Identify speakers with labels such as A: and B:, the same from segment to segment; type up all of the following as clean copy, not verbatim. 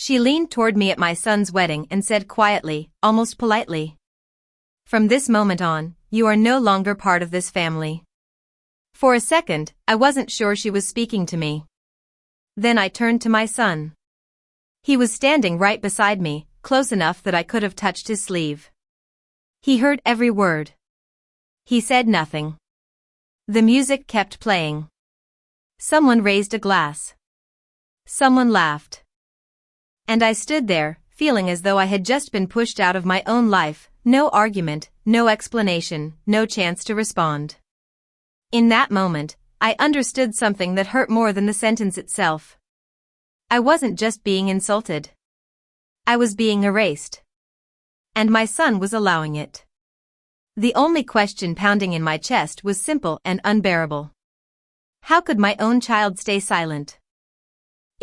A: She leaned toward me at my son's wedding and said quietly, almost politely, "From this moment on, you are no longer part of this family." For a second, I wasn't sure she was speaking to me. Then I turned to my son. He was standing right beside me, close enough that I could have touched his sleeve. He heard every word. He said nothing. The music kept playing. Someone raised a glass. Someone laughed. And I stood there, feeling as though I had just been pushed out of my own life, no argument, no explanation, no chance to respond. In that moment, I understood something that hurt more than the sentence itself. I wasn't just being insulted. I was being erased. And my son was allowing it. The only question pounding in my chest was simple and unbearable. How could my own child stay silent?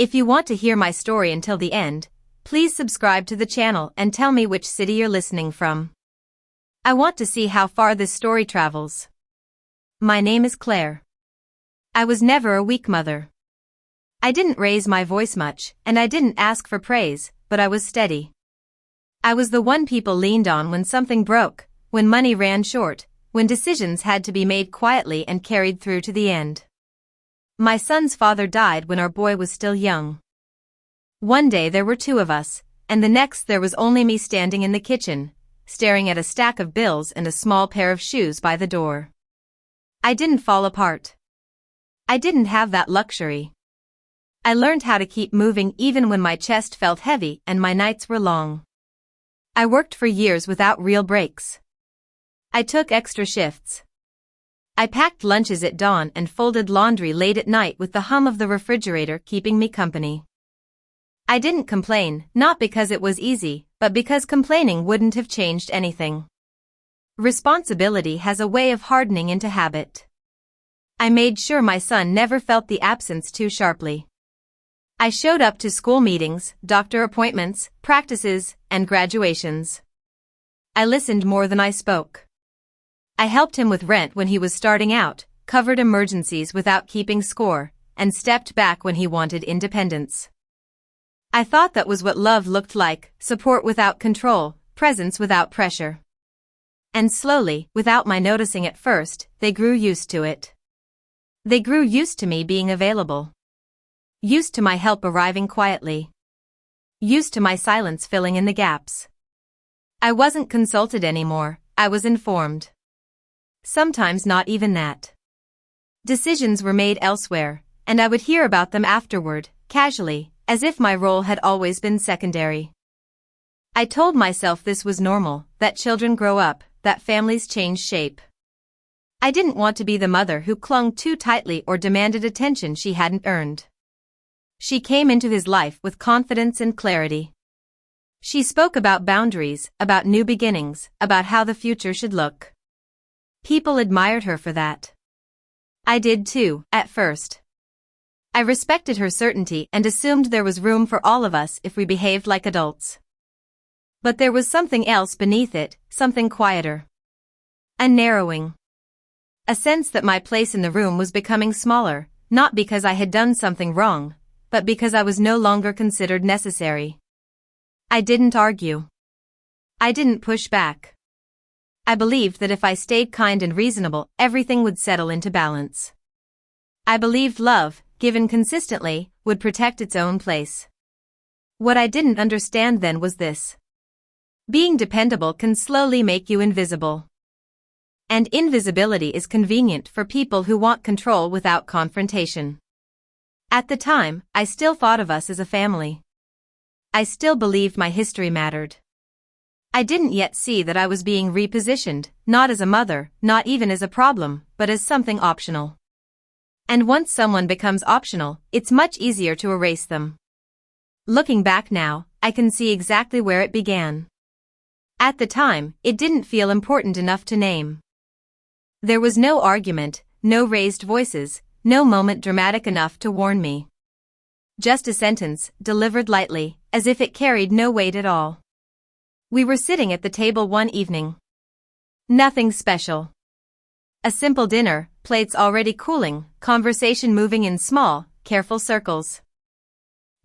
A: If you want to hear my story until the end, please subscribe to the channel and tell me which city you're listening from. I want to see how far this story travels. My name is Claire. I was never a weak mother. I didn't raise my voice much, and I didn't ask for praise, but I was steady. I was the one people leaned on when something broke, when money ran short, when decisions had to be made quietly and carried through to the end. My son's father died when our boy was still young. One day there were two of us, and the next there was only me standing in the kitchen, staring at a stack of bills and a small pair of shoes by the door. I didn't fall apart. I didn't have that luxury. I learned how to keep moving even when my chest felt heavy and my nights were long. I worked for years without real breaks. I took extra shifts. I packed lunches at dawn and folded laundry late at night with the hum of the refrigerator keeping me company. I didn't complain, not because it was easy, but because complaining wouldn't have changed anything. Responsibility has a way of hardening into habit. I made sure my son never felt the absence too sharply. I showed up to school meetings, doctor appointments, practices, and graduations. I listened more than I spoke. I helped him with rent when he was starting out, covered emergencies without keeping score, and stepped back when he wanted independence. I thought that was what love looked like, support without control, presence without pressure. And slowly, without my noticing at first, they grew used to it. They grew used to me being available. Used to my help arriving quietly. Used to my silence filling in the gaps. I wasn't consulted anymore, I was informed. Sometimes not even that. Decisions were made elsewhere, and I would hear about them afterward, casually, as if my role had always been secondary. I told myself this was normal, that children grow up, that families change shape. I didn't want to be the mother who clung too tightly or demanded attention she hadn't earned. She came into his life with confidence and clarity. She spoke about boundaries, about new beginnings, about how the future should look. People admired her for that. I did too, at first. I respected her certainty and assumed there was room for all of us if we behaved like adults. But there was something else beneath it, something quieter. A narrowing. A sense that my place in the room was becoming smaller, not because I had done something wrong, but because I was no longer considered necessary. I didn't argue. I didn't push back. I believed that if I stayed kind and reasonable, everything would settle into balance. I believed love, given consistently, would protect its own place. What I didn't understand then was this. Being dependable can slowly make you invisible. And invisibility is convenient for people who want control without confrontation. At the time, I still thought of us as a family. I still believed my history mattered. I didn't yet see that I was being repositioned, not as a mother, not even as a problem, but as something optional. And once someone becomes optional, it's much easier to erase them. Looking back now, I can see exactly where it began. At the time, it didn't feel important enough to name. There was no argument, no raised voices, no moment dramatic enough to warn me. Just a sentence, delivered lightly, as if it carried no weight at all. We were sitting at the table one evening. Nothing special. A simple dinner, plates already cooling, conversation moving in small, careful circles.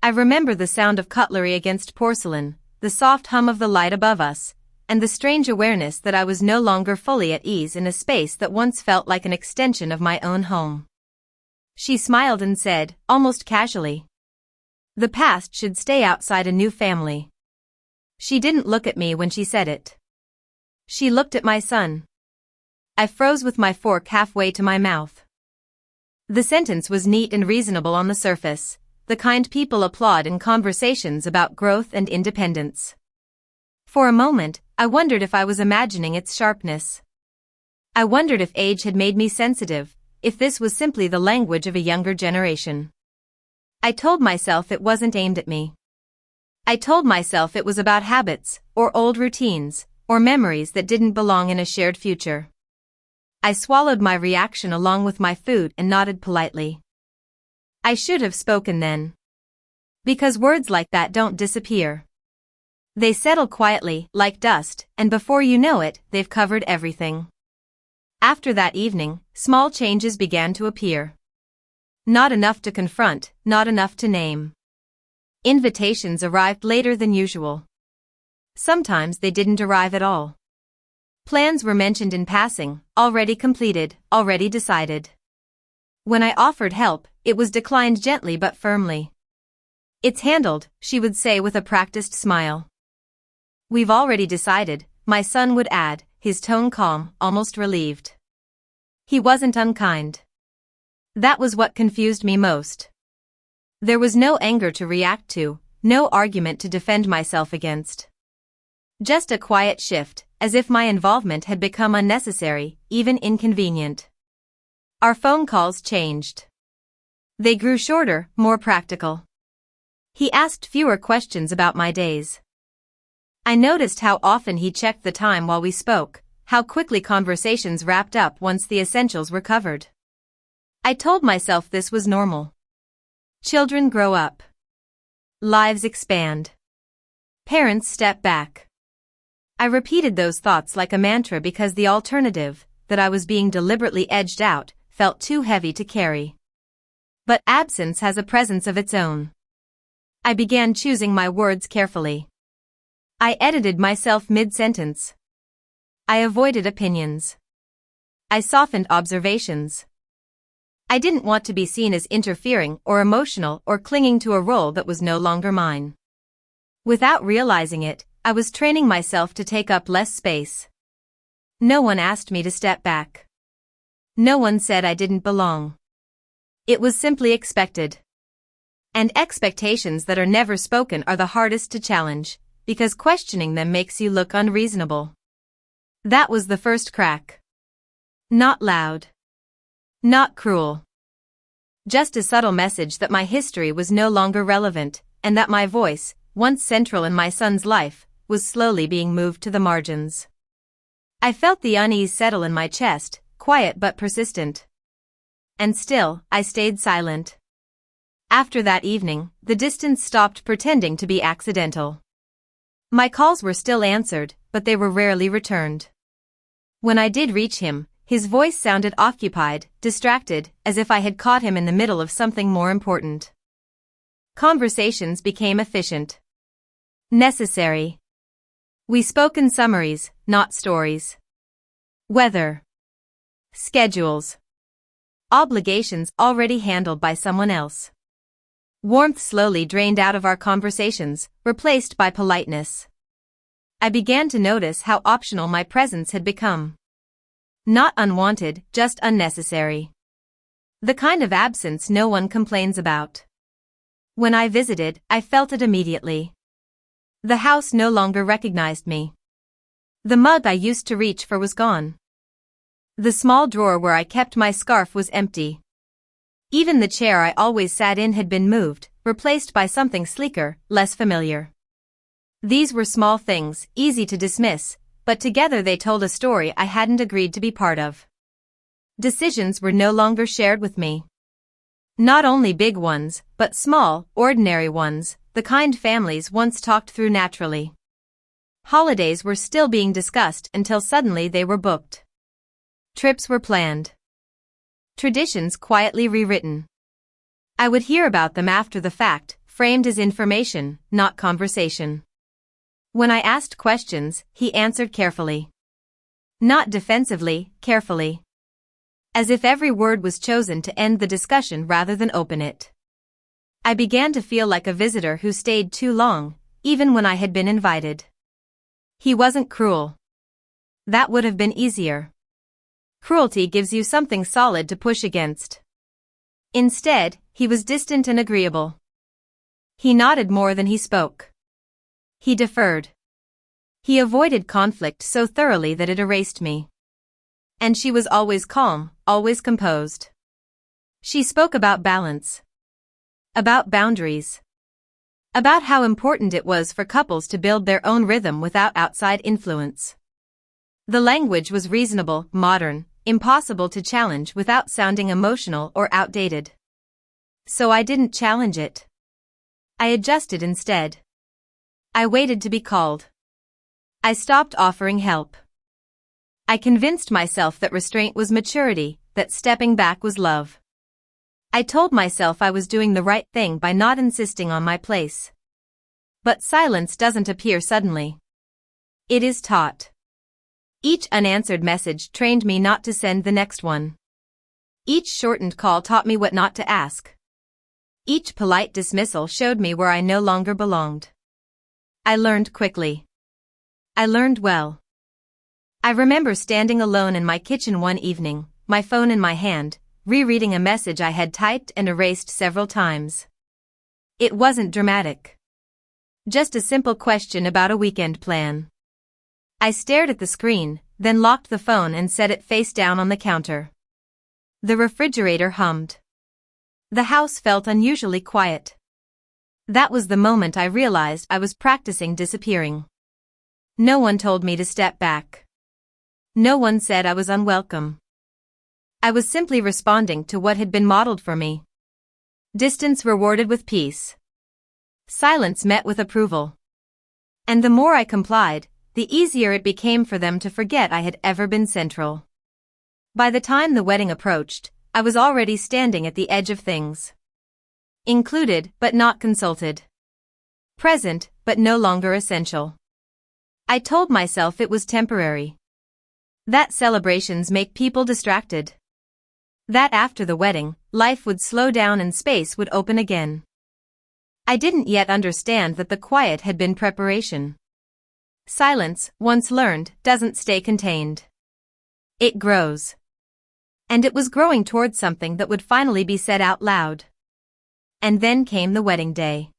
A: I remember the sound of cutlery against porcelain, the soft hum of the light above us, and the strange awareness that I was no longer fully at ease in a space that once felt like an extension of my own home. She smiled and said, almost casually, "The past should stay outside a new family." She didn't look at me when she said it. She looked at my son. I froze with my fork halfway to my mouth. The sentence was neat and reasonable on the surface, the kind people applaud in conversations about growth and independence. For a moment, I wondered if I was imagining its sharpness. I wondered if age had made me sensitive, if this was simply the language of a younger generation. I told myself it wasn't aimed at me. I told myself it was about habits, or old routines, or memories that didn't belong in a shared future. I swallowed my reaction along with my food and nodded politely. I should have spoken then. Because words like that don't disappear. They settle quietly, like dust, and before you know it, they've covered everything. After that evening, small changes began to appear. Not enough to confront, not enough to name. Invitations arrived later than usual. Sometimes they didn't arrive at all. Plans were mentioned in passing, already completed, already decided. When I offered help, it was declined gently but firmly. "It's handled," she would say with a practiced smile. "We've already decided," my son would add, his tone calm, almost relieved. He wasn't unkind. That was what confused me most. There was no anger to react to, no argument to defend myself against. Just a quiet shift, as if my involvement had become unnecessary, even inconvenient. Our phone calls changed. They grew shorter, more practical. He asked fewer questions about my days. I noticed how often he checked the time while we spoke, how quickly conversations wrapped up once the essentials were covered. I told myself this was normal. Children grow up. Lives expand. Parents step back. I repeated those thoughts like a mantra because the alternative, that I was being deliberately edged out, felt too heavy to carry. But absence has a presence of its own. I began choosing my words carefully. I edited myself mid-sentence. I avoided opinions. I softened observations. I didn't want to be seen as interfering or emotional or clinging to a role that was no longer mine. Without realizing it, I was training myself to take up less space. No one asked me to step back. No one said I didn't belong. It was simply expected. And expectations that are never spoken are the hardest to challenge, because questioning them makes you look unreasonable. That was the first crack. Not loud. Not cruel. Just a subtle message that my history was no longer relevant, and that my voice, once central in my son's life, was slowly being moved to the margins. I felt the unease settle in my chest, quiet but persistent. And still, I stayed silent. After that evening, the distance stopped pretending to be accidental. My calls were still answered, but they were rarely returned. When I did reach him, his voice sounded occupied, distracted, as if I had caught him in the middle of something more important. Conversations became efficient. Necessary. We spoke in summaries, not stories. Weather. Schedules. Obligations already handled by someone else. Warmth slowly drained out of our conversations, replaced by politeness. I began to notice how optional my presence had become. Not unwanted, just unnecessary. The kind of absence no one complains about. When I visited, I felt it immediately. The house no longer recognized me. The mug I used to reach for was gone. The small drawer where I kept my scarf was empty. Even the chair I always sat in had been moved, replaced by something sleeker, less familiar. These were small things, easy to dismiss, but together they told a story I hadn't agreed to be part of. Decisions were no longer shared with me. Not only big ones, but small, ordinary ones, the kind families once talked through naturally. Holidays were still being discussed until suddenly they were booked. Trips were planned. Traditions quietly rewritten. I would hear about them after the fact, framed as information, not conversation. When I asked questions, he answered carefully. Not defensively, carefully. As if every word was chosen to end the discussion rather than open it. I began to feel like a visitor who stayed too long, even when I had been invited. He wasn't cruel. That would have been easier. Cruelty gives you something solid to push against. Instead, he was distant and agreeable. He nodded more than he spoke. He deferred. He avoided conflict so thoroughly that it erased me. And she was always calm, always composed. She spoke about balance. About boundaries. About how important it was for couples to build their own rhythm without outside influence. The language was reasonable, modern, impossible to challenge without sounding emotional or outdated. So I didn't challenge it. I adjusted instead. I waited to be called. I stopped offering help. I convinced myself that restraint was maturity, that stepping back was love. I told myself I was doing the right thing by not insisting on my place. But silence doesn't appear suddenly. It is taught. Each unanswered message trained me not to send the next one. Each shortened call taught me what not to ask. Each polite dismissal showed me where I no longer belonged. I learned quickly. I learned well. I remember standing alone in my kitchen one evening, my phone in my hand, rereading a message I had typed and erased several times. It wasn't dramatic. Just a simple question about a weekend plan. I stared at the screen, then locked the phone and set it face down on the counter. The refrigerator hummed. The house felt unusually quiet. That was the moment I realized I was practicing disappearing. No one told me to step back. No one said I was unwelcome. I was simply responding to what had been modeled for me. Distance rewarded with peace. Silence met with approval. And the more I complied, the easier it became for them to forget I had ever been central. By the time the wedding approached, I was already standing at the edge of things. Included but not consulted. Present but no longer essential. I told myself it was temporary. That celebrations make people distracted. That after the wedding, life would slow down and space would open again. I didn't yet understand that the quiet had been preparation. Silence, once learned, doesn't stay contained. It grows. And it was growing towards something that would finally be said out loud. And then came the wedding day.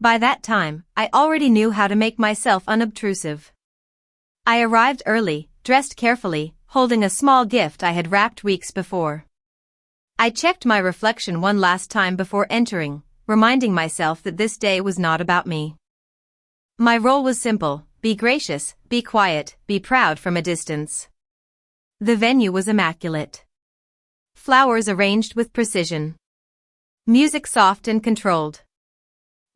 A: By that time, I already knew how to make myself unobtrusive. I arrived early, dressed carefully, holding a small gift I had wrapped weeks before. I checked my reflection one last time before entering, reminding myself that this day was not about me. My role was simple: be gracious, be quiet, be proud from a distance. The venue was immaculate. Flowers arranged with precision. Music soft and controlled.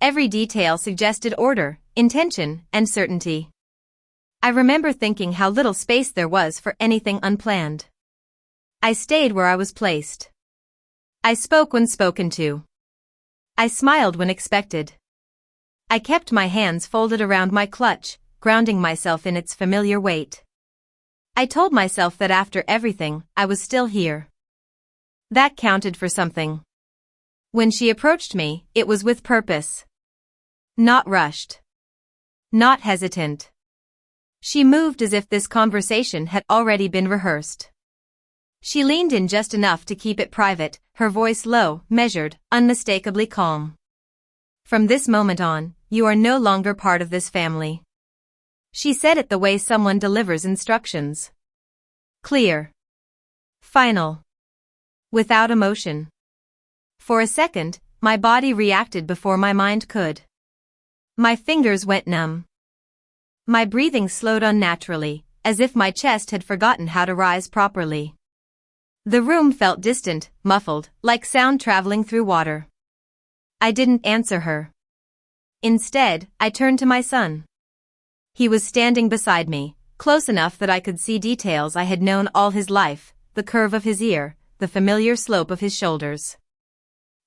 A: Every detail suggested order, intention, and certainty. I remember thinking how little space there was for anything unplanned. I stayed where I was placed. I spoke when spoken to. I smiled when expected. I kept my hands folded around my clutch, grounding myself in its familiar weight. I told myself that after everything, I was still here. That counted for something. When she approached me, it was with purpose. Not rushed. Not hesitant. She moved as if this conversation had already been rehearsed. She leaned in just enough to keep it private, her voice low, measured, unmistakably calm. From this moment on, you are no longer part of this family. She said it the way someone delivers instructions. Clear. Final. Without emotion. For a second, my body reacted before my mind could. My fingers went numb. My breathing slowed unnaturally, as if my chest had forgotten how to rise properly. The room felt distant, muffled, like sound traveling through water. I didn't answer her. Instead, I turned to my son. He was standing beside me, close enough that I could see details I had known all his life: the curve of his ear, the familiar slope of his shoulders.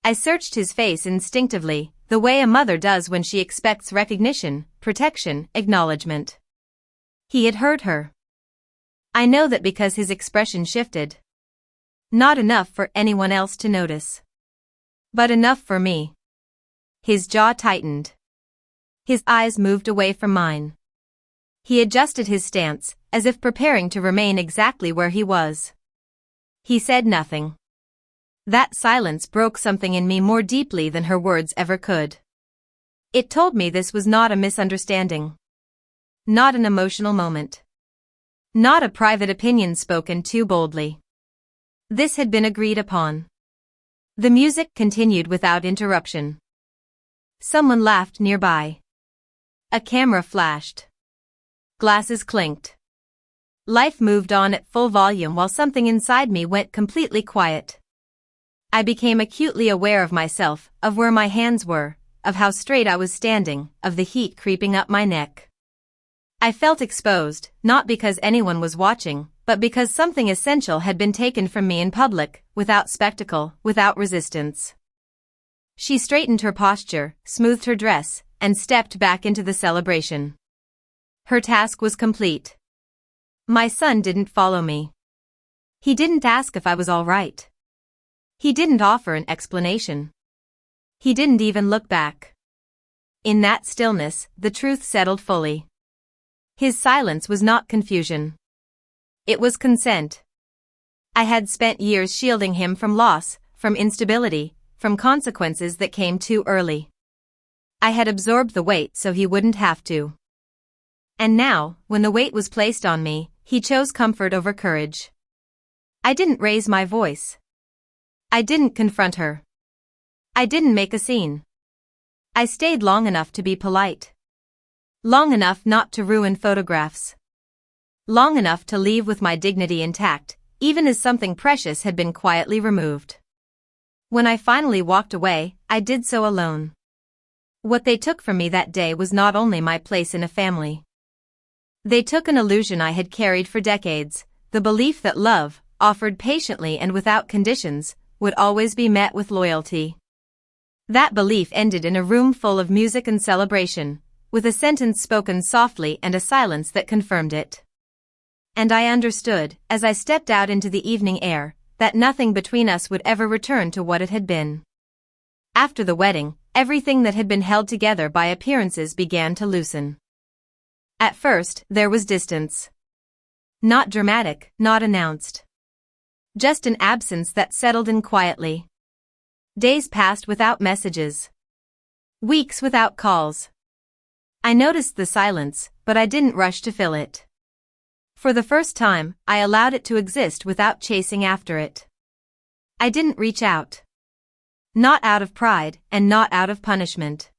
A: I searched his face instinctively, the way a mother does when she expects recognition, protection, acknowledgement. He had hurt her. I know that because his expression shifted. Not enough for anyone else to notice. But enough for me. His jaw tightened. His eyes moved away from mine. He adjusted his stance, as if preparing to remain exactly where he was. He said nothing. That silence broke something in me more deeply than her words ever could. It told me this was not a misunderstanding. Not an emotional moment. Not a private opinion spoken too boldly. This had been agreed upon. The music continued without interruption. Someone laughed nearby. A camera flashed. Glasses clinked. Life moved on at full volume while something inside me went completely quiet. I became acutely aware of myself, of where my hands were, of how straight I was standing, of the heat creeping up my neck. I felt exposed, not because anyone was watching, but because something essential had been taken from me in public, without spectacle, without resistance. She straightened her posture, smoothed her dress, and stepped back into the celebration. Her task was complete. My son didn't follow me. He didn't ask if I was all right. He didn't offer an explanation. He didn't even look back. In that stillness, the truth settled fully. His silence was not confusion. It was consent. I had spent years shielding him from loss, from instability, from consequences that came too early. I had absorbed the weight so he wouldn't have to. And now, when the weight was placed on me, he chose comfort over courage. I didn't raise my voice. I didn't confront her. I didn't make a scene. I stayed long enough to be polite. Long enough not to ruin photographs. Long enough to leave with my dignity intact, even as something precious had been quietly removed. When I finally walked away, I did so alone. What they took from me that day was not only my place in a family. They took an illusion I had carried for decades, the belief that love, offered patiently and without conditions, would always be met with loyalty. That belief ended in a room full of music and celebration, with a sentence spoken softly and a silence that confirmed it. And I understood, as I stepped out into the evening air, that nothing between us would ever return to what it had been. After the wedding, everything that had been held together by appearances began to loosen. At first, there was distance. Not dramatic, not announced. Just an absence that settled in quietly. Days passed without messages. Weeks without calls. I noticed the silence, but I didn't rush to fill it. For the first time, I allowed it to exist without chasing after it. I didn't reach out. Not out of pride, and not out of punishment.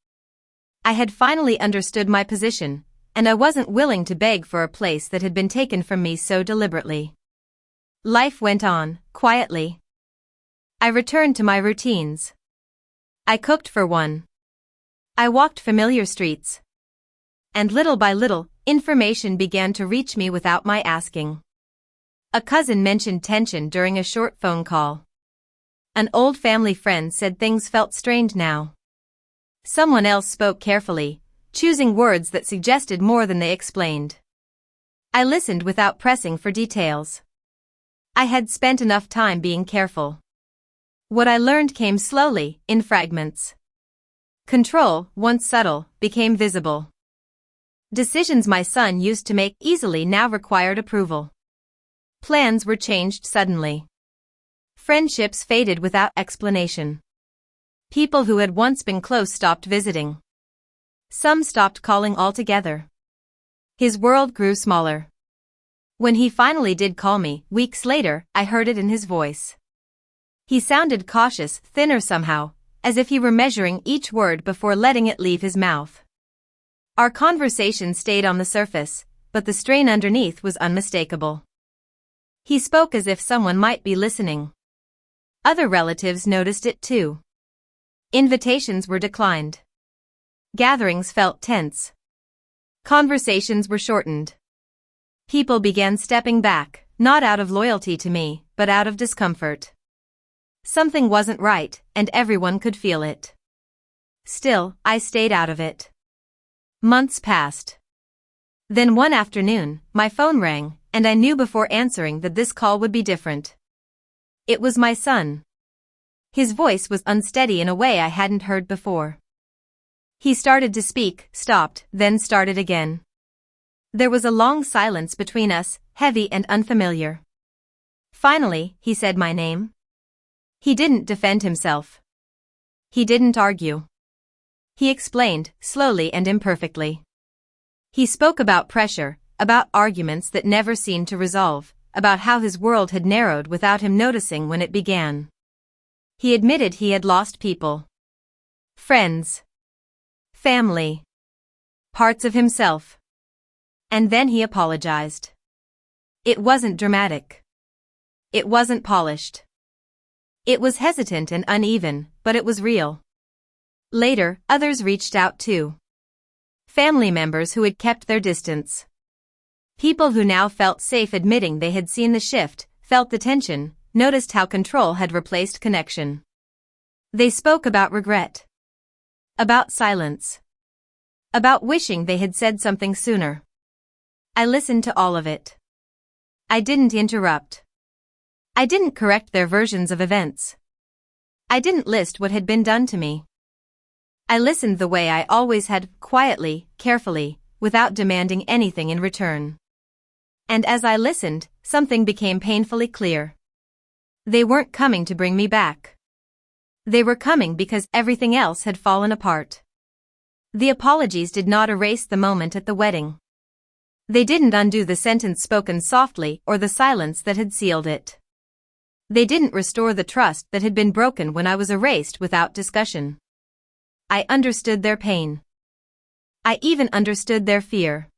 A: I had finally understood my position, and I wasn't willing to beg for a place that had been taken from me so deliberately. Life went on, quietly. I returned to my routines. I cooked for one. I walked familiar streets. And little by little, information began to reach me without my asking. A cousin mentioned tension during a short phone call. An old family friend said things felt strained now. Someone else spoke carefully, choosing words that suggested more than they explained. I listened without pressing for details. I had spent enough time being careful. What I learned came slowly, in fragments. Control, once subtle, became visible. Decisions my son used to make easily now required approval. Plans were changed suddenly. Friendships faded without explanation. People who had once been close stopped visiting. Some stopped calling altogether. His world grew smaller. When he finally did call me, weeks later, I heard it in his voice. He sounded cautious, thinner somehow, as if he were measuring each word before letting it leave his mouth. Our conversation stayed on the surface, but the strain underneath was unmistakable. He spoke as if someone might be listening. Other relatives noticed it too. Invitations were declined. Gatherings felt tense. Conversations were shortened. People began stepping back, not out of loyalty to me, but out of discomfort. Something wasn't right, and everyone could feel it. Still, I stayed out of it. Months passed. Then one afternoon, my phone rang, and I knew before answering that this call would be different. It was my son. His voice was unsteady in a way I hadn't heard before. He started to speak, stopped, then started again. There was a long silence between us, heavy and unfamiliar. Finally, he said my name. He didn't defend himself. He didn't argue. He explained, slowly and imperfectly. He spoke about pressure, about arguments that never seemed to resolve, about how his world had narrowed without him noticing when it began. He admitted he had lost people. Friends. Family. Parts of himself. And then he apologized. It wasn't dramatic. It wasn't polished. It was hesitant and uneven, but it was real. Later, others reached out too. Family members who had kept their distance. People who now felt safe admitting they had seen the shift, felt the tension, noticed how control had replaced connection. They spoke about regret. About silence. About wishing they had said something sooner. I listened to all of it. I didn't interrupt. I didn't correct their versions of events. I didn't list what had been done to me. I listened the way I always had, quietly, carefully, without demanding anything in return. And as I listened, something became painfully clear. They weren't coming to bring me back. They were coming because everything else had fallen apart. The apologies did not erase the moment at the wedding. They didn't undo the sentence spoken softly or the silence that had sealed it. They didn't restore the trust that had been broken when I was erased without discussion. I understood their pain. I even understood their fear.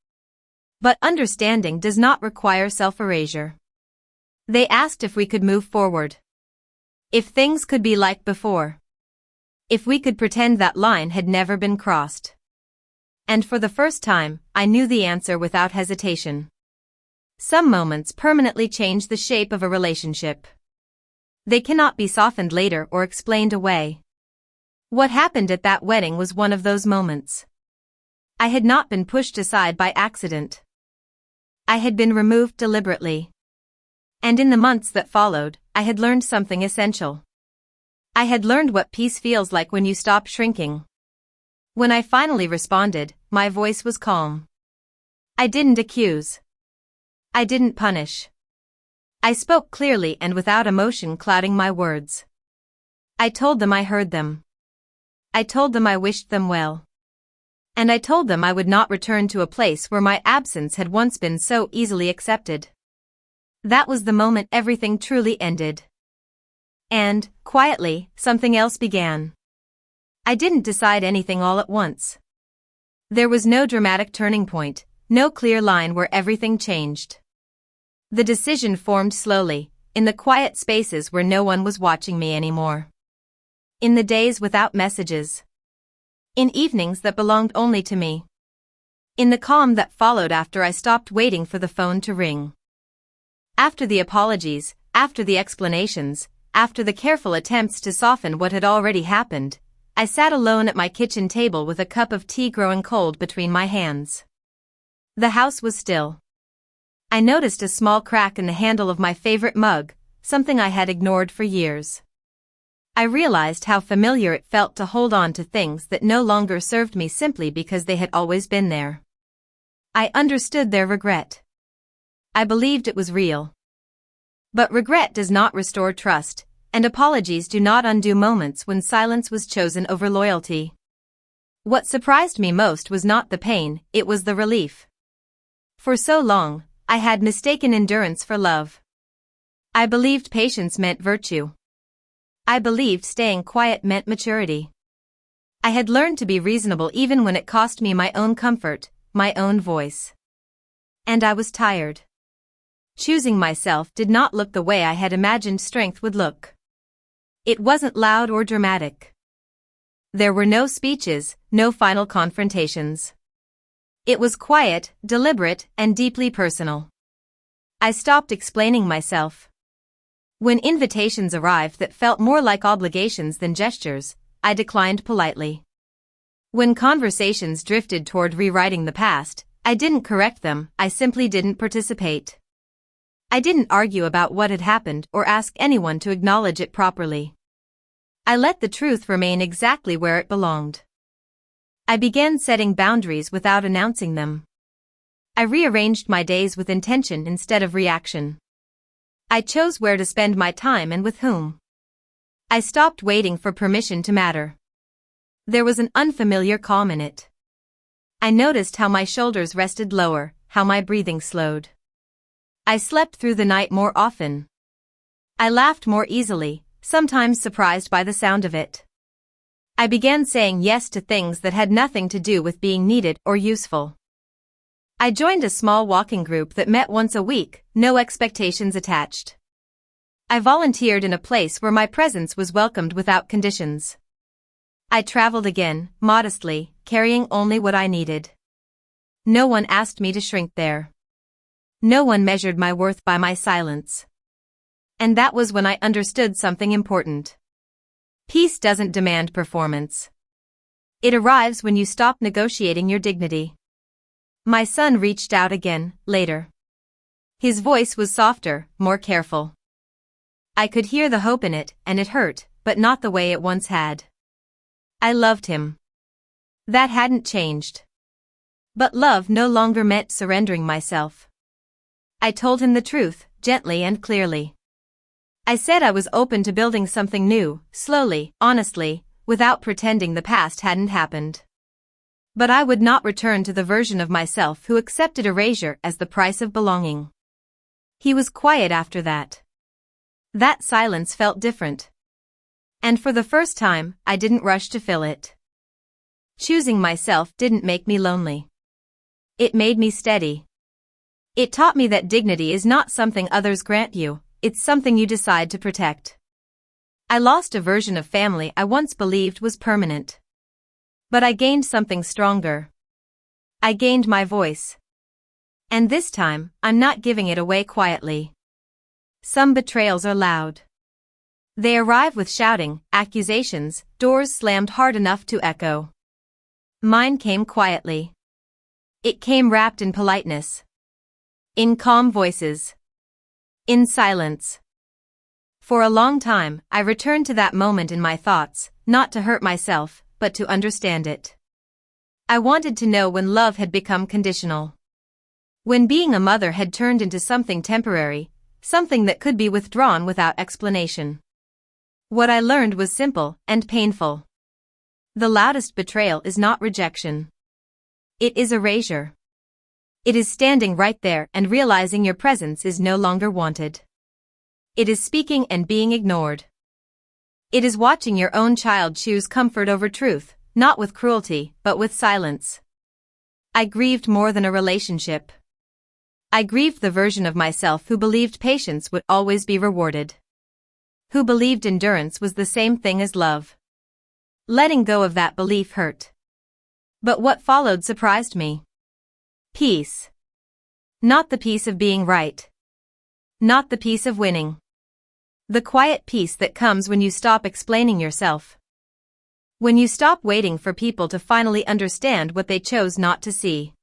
A: But understanding does not require self-erasure. They asked if we could move forward. If things could be like before. If we could pretend that line had never been crossed. And for the first time, I knew the answer without hesitation. Some moments permanently change the shape of a relationship. They cannot be softened later or explained away. What happened at that wedding was one of those moments. I had not been pushed aside by accident. I had been removed deliberately. And in the months that followed, I had learned something essential. I had learned what peace feels like when you stop shrinking. When I finally responded, my voice was calm. I didn't accuse. I didn't punish. I spoke clearly and without emotion clouding my words. I told them I heard them. I told them I wished them well. And I told them I would not return to a place where my absence had once been so easily accepted. That was the moment everything truly ended. And, quietly, something else began. I didn't decide anything all at once. There was no dramatic turning point, no clear line where everything changed. The decision formed slowly, in the quiet spaces where no one was watching me anymore. In the days without messages. In evenings that belonged only to me. In the calm that followed after I stopped waiting for the phone to ring. After the apologies, after the explanations, after the careful attempts to soften what had already happened, I sat alone at my kitchen table with a cup of tea growing cold between my hands. The house was still. I noticed a small crack in the handle of my favorite mug, something I had ignored for years. I realized how familiar it felt to hold on to things that no longer served me simply because they had always been there. I understood their regret. I believed it was real. But regret does not restore trust, and apologies do not undo moments when silence was chosen over loyalty. What surprised me most was not the pain, it was the relief. For so long, I had mistaken endurance for love. I believed patience meant virtue. I believed staying quiet meant maturity. I had learned to be reasonable even when it cost me my own comfort, my own voice. And I was tired. Choosing myself did not look the way I had imagined strength would look. It wasn't loud or dramatic. There were no speeches, no final confrontations. It was quiet, deliberate, and deeply personal. I stopped explaining myself. When invitations arrived that felt more like obligations than gestures, I declined politely. When conversations drifted toward rewriting the past, I didn't correct them, I simply didn't participate. I didn't argue about what had happened or ask anyone to acknowledge it properly. I let the truth remain exactly where it belonged. I began setting boundaries without announcing them. I rearranged my days with intention instead of reaction. I chose where to spend my time and with whom. I stopped waiting for permission to matter. There was an unfamiliar calm in it. I noticed how my shoulders rested lower, how my breathing slowed. I slept through the night more often. I laughed more easily, sometimes surprised by the sound of it. I began saying yes to things that had nothing to do with being needed or useful. I joined a small walking group that met once a week, no expectations attached. I volunteered in a place where my presence was welcomed without conditions. I traveled again, modestly, carrying only what I needed. No one asked me to shrink there. No one measured my worth by my silence. And that was when I understood something important. Peace doesn't demand performance. It arrives when you stop negotiating your dignity. My son reached out again, later. His voice was softer, more careful. I could hear the hope in it, and it hurt, but not the way it once had. I loved him. That hadn't changed. But love no longer meant surrendering myself. I told him the truth, gently and clearly. I said I was open to building something new, slowly, honestly, without pretending the past hadn't happened. But I would not return to the version of myself who accepted erasure as the price of belonging. He was quiet after that. That silence felt different. And for the first time, I didn't rush to fill it. Choosing myself didn't make me lonely. It made me steady. It taught me that dignity is not something others grant you, it's something you decide to protect. I lost a version of family I once believed was permanent. But I gained something stronger. I gained my voice. And this time, I'm not giving it away quietly. Some betrayals are loud. They arrive with shouting, accusations, doors slammed hard enough to echo. Mine came quietly. It came wrapped in politeness. In calm voices. In silence. For a long time, I returned to that moment in my thoughts, not to hurt myself, but to understand it. I wanted to know when love had become conditional. When being a mother had turned into something temporary, something that could be withdrawn without explanation. What I learned was simple and painful. The loudest betrayal is not rejection. It is erasure. It is standing right there and realizing your presence is no longer wanted. It is speaking and being ignored. It is watching your own child choose comfort over truth, not with cruelty, but with silence. I grieved more than a relationship. I grieved the version of myself who believed patience would always be rewarded. Who believed endurance was the same thing as love. Letting go of that belief hurt. But what followed surprised me. Peace. Not the peace of being right. Not the peace of winning. The quiet peace that comes when you stop explaining yourself. When you stop waiting for people to finally understand what they chose not to see.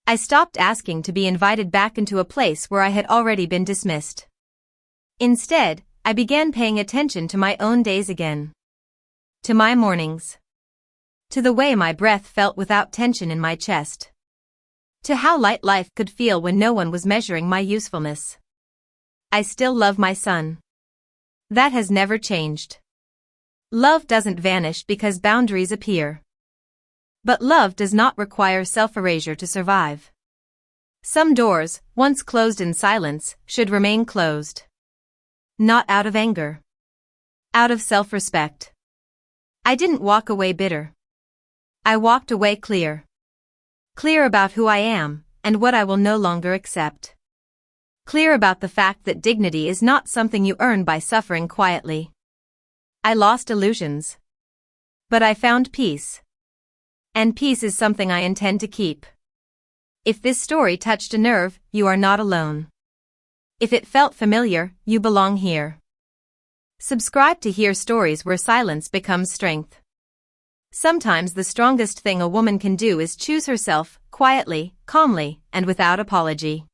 A: I stopped asking to be invited back into a place where I had already been dismissed. Instead, I began paying attention to my own days again. To my mornings. To the way my breath felt without tension in my chest. To how light life could feel when no one was measuring my usefulness. I still love my son. That has never changed. Love doesn't vanish because boundaries appear. But love does not require self-erasure to survive. Some doors, once closed in silence, should remain closed. Not out of anger. Out of self-respect. I didn't walk away bitter. I walked away clear. Clear about who I am, and what I will no longer accept. Clear about the fact that dignity is not something you earn by suffering quietly. I lost illusions. But I found peace. And peace is something I intend to keep. If this story touched a nerve, you are not alone. If it felt familiar, you belong here. Subscribe to hear stories where silence becomes strength. Sometimes the strongest thing a woman can do is choose herself, quietly, calmly, and without apology.